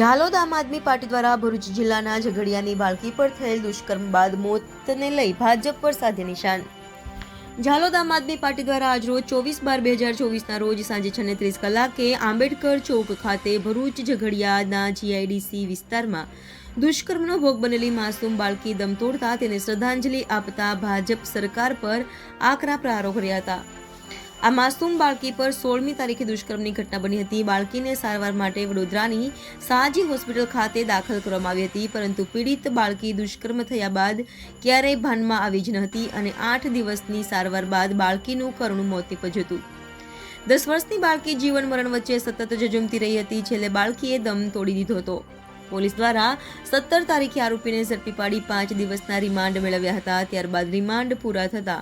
ઝાલોદ આમ આદમી પાર્ટી દ્વારા ભરૂચ જિલ્લાના ઝઘડિયાની બાળકી પર થયેલ દુષ્કર્મ બાદ મોતને લઈ ભાજપ પર સાધ્ય નિશાન. ઝાલોદ આમ આદમી પાર્ટી દ્વારા આજરોજ 24/12/2024ના રોજ સાંજે 6:30 કલાકે આંબેડકર ચોક ખાતે ભરૂચ ઝઘડિયાના GIDC વિસ્તારમાં દુષ્કર્મનો ભોગ બનેલી માસૂમ બાળકી દમ તોડતા તેને શ્રદ્ધાંજલિ આપતા ભાજપ સરકાર પર આકરા પ્રહારો કર્યા હતા. આ માસૂમ બાળકી પર 16મી તારીખે દુષ્કર્મની ઘટના બની હતી. બાળકીને સારવાર માટે વડોદરાની સાજી હોસ્પિટલ ખાતે દાખલ કરવામાં આવી હતી, પરંતુ પીડિત બાળકી દુષ્કર્મ થયા બાદ ક્યારેય ભાનમાં આવી જ ન હતી અને 8 દિવસની સારવાર બાદ બાળકીનું કરુણ મોત નીપજ્યું હતું. 10 વર્ષની બાળકી જીવન મરણ વચ્ચે સતત ઝઝૂમતી રહી હતી. છેલ્લે બાળકીએ દમ તોડી દીધો હતો. પોલીસ દ્વારા 17 તારીખે આરોપીને ઝડપી પાડી 5 દિવસના રિમાન્ડ મેળવ્યા હતા. ત્યારબાદ રિમાન્ડ પૂરા થતા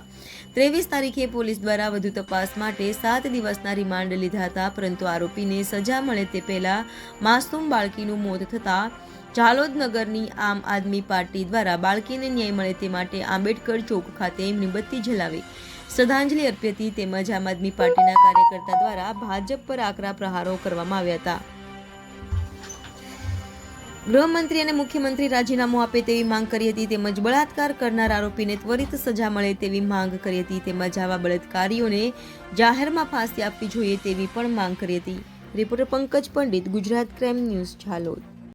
23 તારીખે પોલીસ દ્વારા વધુ તપાસ માટે 7 દિવસના રિમાન્ડ લીધા હતા, પરંતુ આરોપીને સજા મળે તે પહેલા માસૂમ બાળકીનું મોત થતા ઝાલોદ નગરની આમ આદમી પાર્ટી દ્વારા બાળકીને ન્યાય મળે તે માટે આંબેડકર ચોક ખાતે મીણબત્તી જલાવી શ્રદ્ધાંજલિ અર્પી હતી. તેમજ આમ આદમી પાર્ટીના કાર્યકર્તા દ્વારા ભાજપ પર આકરા પ્રહારો કરવામાં આવ્યા હતા. ગૃહમંત્રી અને મુખ્યમંત્રી રાજીનામું આપે તેવી માંગ કરી હતી. તેમજ બળાત્કાર કરનાર આરોપીને ત્વરિત સજા મળે તેવી માંગ કરી હતી. તેમજ આવા બળાત્કારીઓને જાહેરમાં ફાંસી આપવી જોઈએ તેવી પણ માંગ કરી હતી. Reporter Pankaj Pandit, Gujarat crime news, Jhalod.